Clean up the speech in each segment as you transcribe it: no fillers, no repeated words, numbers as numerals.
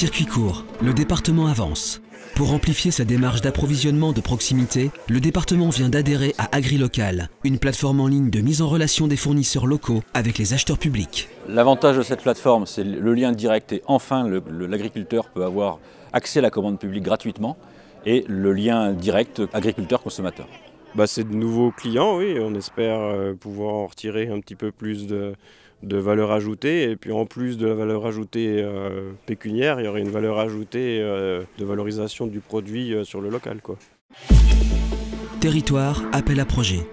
circuit court, le département avance. Pour amplifier sa démarche d'approvisionnement de proximité, le département vient d'adhérer à AgriLocal, une plateforme en ligne de mise en relation des fournisseurs locaux avec les acheteurs publics. L'avantage de cette plateforme, c'est le lien direct et enfin l'agriculteur peut avoir accès à la commande publique gratuitement et le lien direct agriculteur-consommateur. C'est de nouveaux clients, oui, on espère pouvoir en retirer un petit peu plus de valeur ajoutée. Et puis en plus de la valeur ajoutée pécuniaire, il y aurait une valeur ajoutée de valorisation du produit sur le local, quoi. Territoire, appel à projet.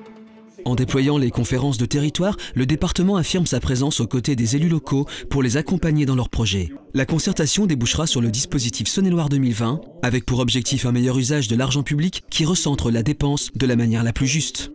En déployant les conférences de territoire, le département affirme sa présence aux côtés des élus locaux pour les accompagner dans leurs projets. La concertation débouchera sur le dispositif Saône-et-Loire 2020, avec pour objectif un meilleur usage de l'argent public qui recentre la dépense de la manière la plus juste.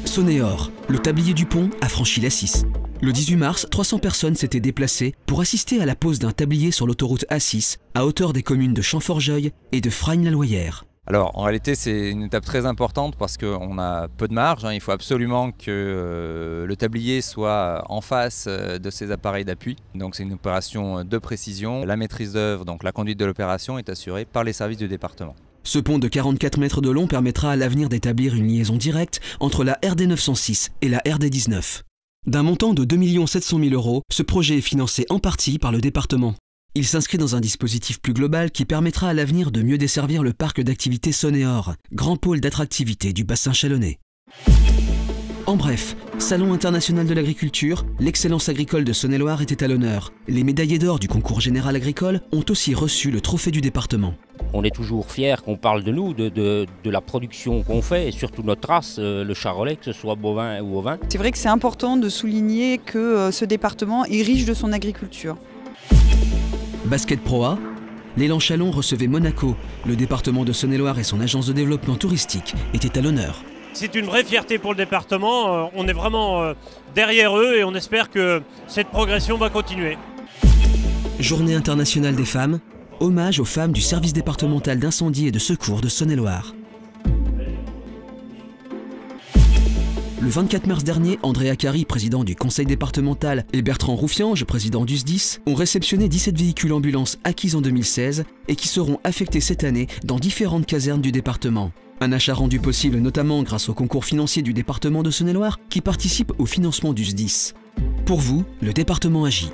Saône-et-Or, le tablier du pont a franchi la 6. Le 18 mars, 300 personnes s'étaient déplacées pour assister à la pose d'un tablier sur l'autoroute A6 à hauteur des communes de Champforgeuil et de Fragnes-la-Loyère. Alors en réalité c'est une étape très importante parce qu'on a peu de marge, il faut absolument que le tablier soit en face de ces appareils d'appui. Donc c'est une opération de précision. La maîtrise d'œuvre, donc la conduite de l'opération est assurée par les services du département. Ce pont de 44 mètres de long permettra à l'avenir d'établir une liaison directe entre la RD 906 et la RD 19. D'un montant de 2 700 000 €, ce projet est financé en partie par le département. Il s'inscrit dans un dispositif plus global qui permettra à l'avenir de mieux desservir le parc d'activités Saône-et-Or, grand pôle d'attractivité du bassin chalonnais. En bref, Salon international de l'agriculture, l'excellence agricole de Saône-et-Loire était à l'honneur. Les médaillés d'or du concours général agricole ont aussi reçu le trophée du département. On est toujours fiers qu'on parle de nous, de la production qu'on fait et surtout notre race, le charolais, que ce soit bovin ou ovin. C'est vrai que c'est important de souligner que ce département est riche de son agriculture. Basket Pro A, l'élan Chalon recevait Monaco. Le département de Saône-et-Loire et son agence de développement touristique étaient à l'honneur. C'est une vraie fierté pour le département. On est vraiment derrière eux et on espère que cette progression va continuer. Journée internationale des femmes, hommage aux femmes du service départemental d'incendie et de secours de Saône-et-Loire. Le 24 mars dernier, André Acari, président du conseil départemental, et Bertrand Roufiange, président du SDIS, ont réceptionné 17 véhicules ambulances acquis en 2016 et qui seront affectés cette année dans différentes casernes du département. Un achat rendu possible notamment grâce au concours financier du département de Saône-et-Loire qui participe au financement du SDIS. Pour vous, le département agit.